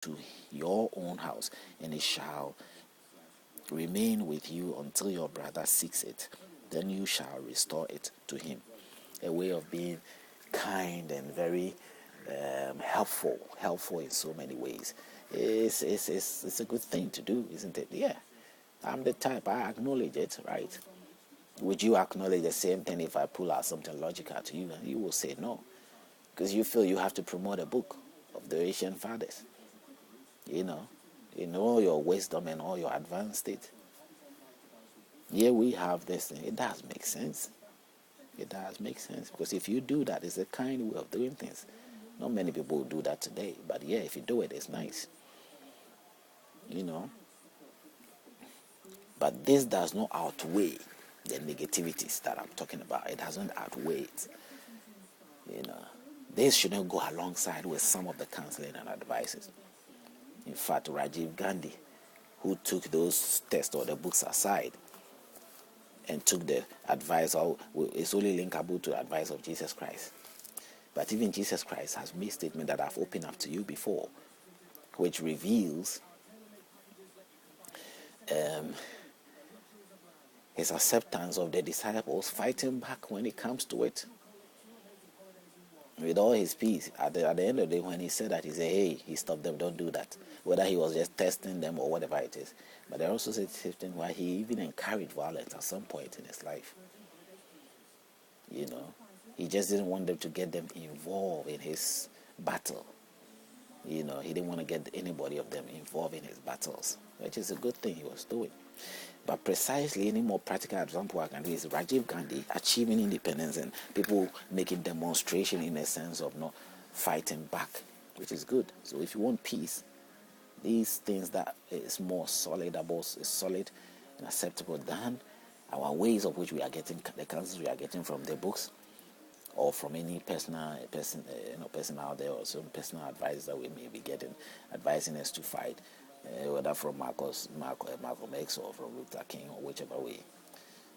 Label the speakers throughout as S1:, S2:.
S1: to your own house, and it shall remain with you until your brother seeks it. Then you shall restore it to him. A way of being kind and very helpful in so many ways. It's a good thing to do, isn't it? Yeah, I'm the type, I acknowledge it, right? Would you acknowledge the same thing if I pull out something logical to you? And you will say no, because you feel you have to promote a book of the ancient fathers, you know, in all your wisdom and all your advanced state. Here we have this thing. It does make sense. It does make sense, because if you do that, it's a kind way of doing things. Not many people will do that today, but yeah, if you do it, it's nice, you know. But this does not outweigh the negativities that I'm talking about. It doesn't outweigh it, you know. This shouldn't go alongside with some of the counseling and advices. In fact, Rajiv Gandhi, who took those tests or the books aside and took the advice, or it's only linkable to the advice of Jesus Christ. But even Jesus Christ has made statement that I've opened up to you before, which reveals his acceptance of the disciples fighting back when it comes to it. With all his peace, at the end of the day, when he said that, he said, hey, he stopped them, don't do that. Whether he was just testing them or whatever it is. But there also said something why he even encouraged violence at some point in his life. You know, he just didn't want them to get them involved in his battle. You know, he didn't want to get anybody of them involved in his battles, which is a good thing he was doing. But precisely, any more practical example I can do is Rajiv Gandhi achieving independence and people making demonstration in a sense of not fighting back, which is good. So if you want peace, these things that is more solid and acceptable than our ways of which we are getting the counsels we are getting from the books or from any person out there, or some personal advice that we may be getting, advising us to fight, whether from Malcolm X or from Luther King or whichever way.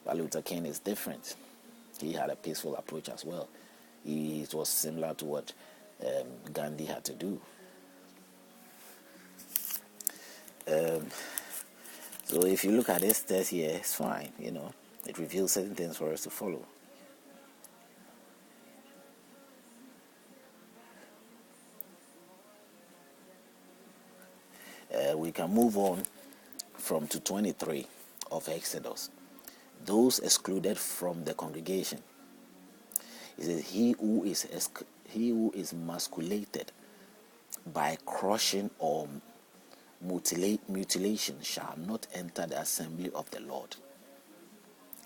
S1: But Luther King is different. He had a peaceful approach as well. It was similar to what Gandhi had to do. So if you look at this test here, it's fine, you know. It reveals certain things for us to follow. We can move on from to 23 of Exodus. Those excluded from the congregation. It says, he who is masculated by crushing or mutilation shall not enter the assembly of the Lord.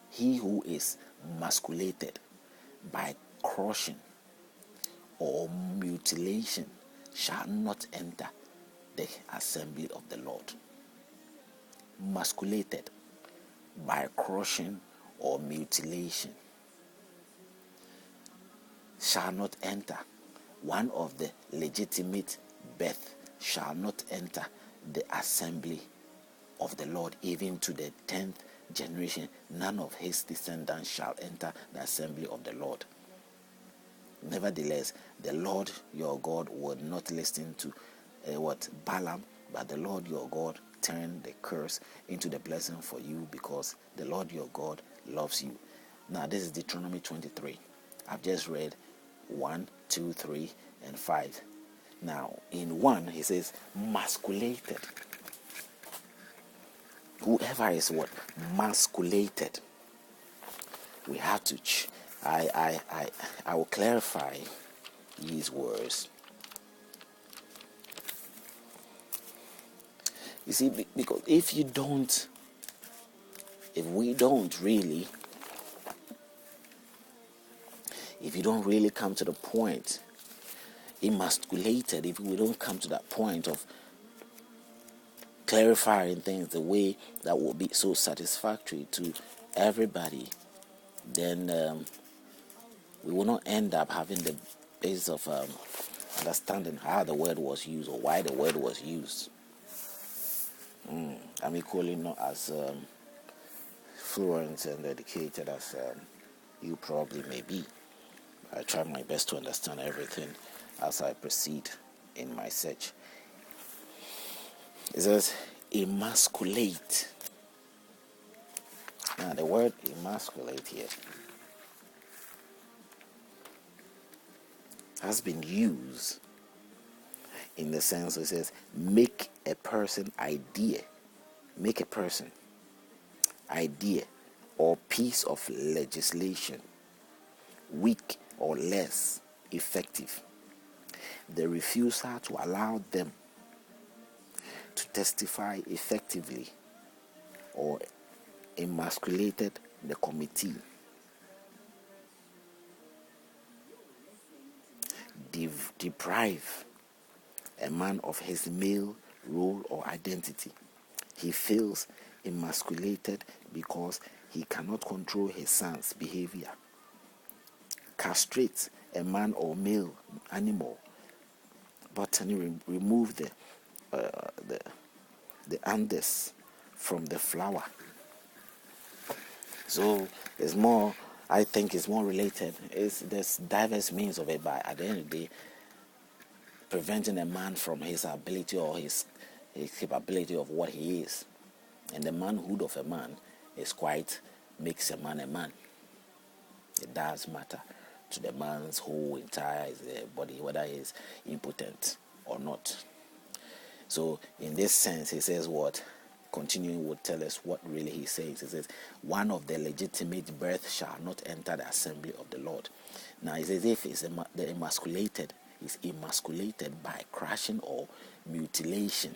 S1: He who is masculated by crushing or mutilation shall not enter the assembly of the Lord. Masculated by crushing or mutilation shall not enter. One of the legitimate birth shall not enter the assembly of the Lord, even to the 10th generation. None of his descendants shall enter the assembly of the Lord. Nevertheless, the Lord your God would not listen to Balaam, but the Lord your God turned the curse into the blessing for you, because the Lord your God loves you. Now this is Deuteronomy 23. I've just read 1, 2, 3, and 5. Now in 1 he says masculated. Whoever is what? Masculated. We have to I will clarify these words. You see, because if we don't really come to the point, emasculated, if we don't come to that point of clarifying things the way that will be so satisfactory to everybody, then we will not end up having the basis of understanding how the word was used or why the word was used. I'm equally not as fluent and educated as you probably may be. I try my best to understand everything as I proceed in my search. It says emasculate. Now the word emasculate here has been used in the sense, it says make a person idea or piece of legislation weak or less effective. The refusal to allow them to testify effectively or emasculated the committee. Deprive a man of his male role or identity. He feels emasculated because he cannot control his son's behavior. Castrate a man or male animal, but remove the anthers from the flower. So it's more, I think it's more related. There's diverse means of it, but at the end of the day, preventing a man from his ability or his capability of what he is. And the manhood of a man is quite makes a man a man. It does matter to the man's whole entire body, whether he is impotent or not. So in this sense, he says what? Continuing would tell us what really he says. He says, one of the legitimate birth shall not enter the assembly of the Lord. Now he says, if the emasculated is emasculated by crushing or mutilation.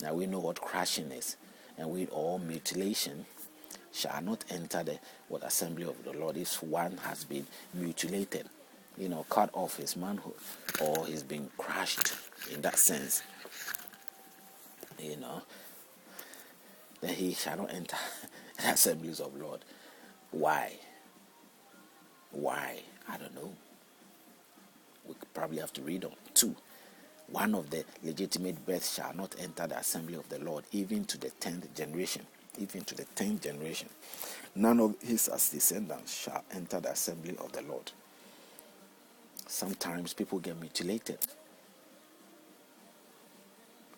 S1: Now we know what crushing is, and we all mutilation shall not enter the assembly of the Lord. If one has been mutilated, cut off his manhood, or he's been crushed in that sense, then he shall not enter the assemblies of the Lord. Why? I don't know. We probably have to read on. 2. One of the legitimate births shall not enter the assembly of the Lord, even to the 10th generation. None of his descendants shall enter the assembly of the Lord. Sometimes people get mutilated.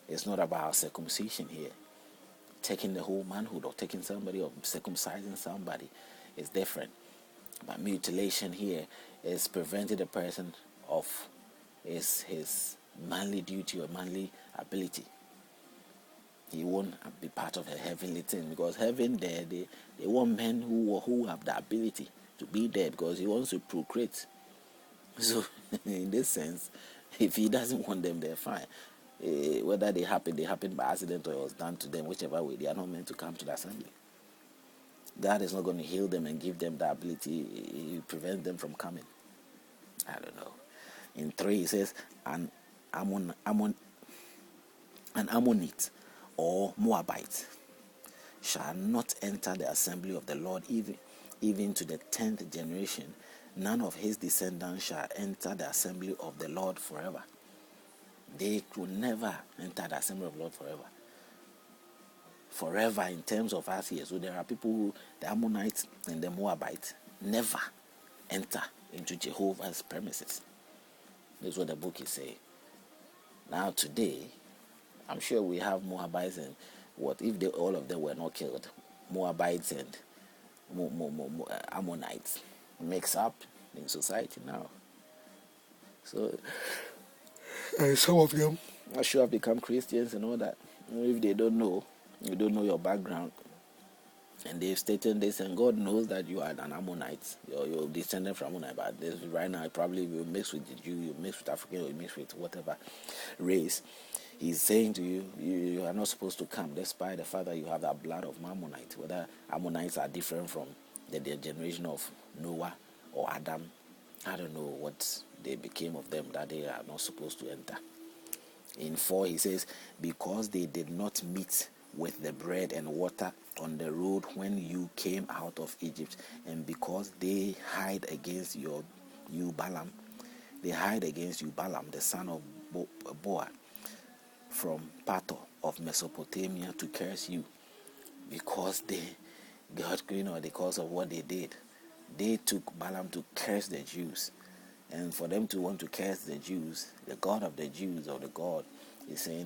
S1: It's not about circumcision here. Taking the whole manhood or taking somebody or circumcising somebody is different. But mutilation here is preventing the person of his manly duty or manly ability. He won't be part of a heavenly thing, because heaven there they want men who have the ability to be there, because he wants to procreate. So in this sense, if he doesn't want them, they're fine. Whether they happen by accident or it was done to them, whichever way, they are not meant to come to the assembly. God is not going to heal them and give them the ability. He prevents them from coming. I don't know. In 3, he says, an Ammonite or Moabite shall not enter the assembly of the Lord, even to the 10th generation. None of his descendants shall enter the assembly of the Lord forever. They could never enter the assembly of the Lord forever. Forever in terms of us here. So there are people who, the Ammonites and the Moabites, never enter into Jehovah's premises. That's what the book is saying. Now today, I'm sure we have Moabites and what if all of them were not killed? Moabites and Ammonites mix up in society now. So some of them are sure have become Christians and all that. If they don't know, you don't know your background, and they've stated this, and God knows that you are an Ammonite, you're descended from Ammonite, but this, right now probably you mix with the Jew, you mix with African, or you mix with whatever race. He's saying to you, you are not supposed to come, despite the fact that you have that blood of Ammonite. Whether Ammonites are different from the generation of Noah or Adam, I don't know what they became of them, that they are not supposed to enter. In 4, he says, because they did not meet with the bread and water on the road when you came out of Egypt, and because they hide against you, Balaam, the son of Boa, from Pator of Mesopotamia, to curse you, because because of what they did. They took Balaam to curse the Jews. And for them to want to curse the Jews, the God of the Jews, or the God, is saying,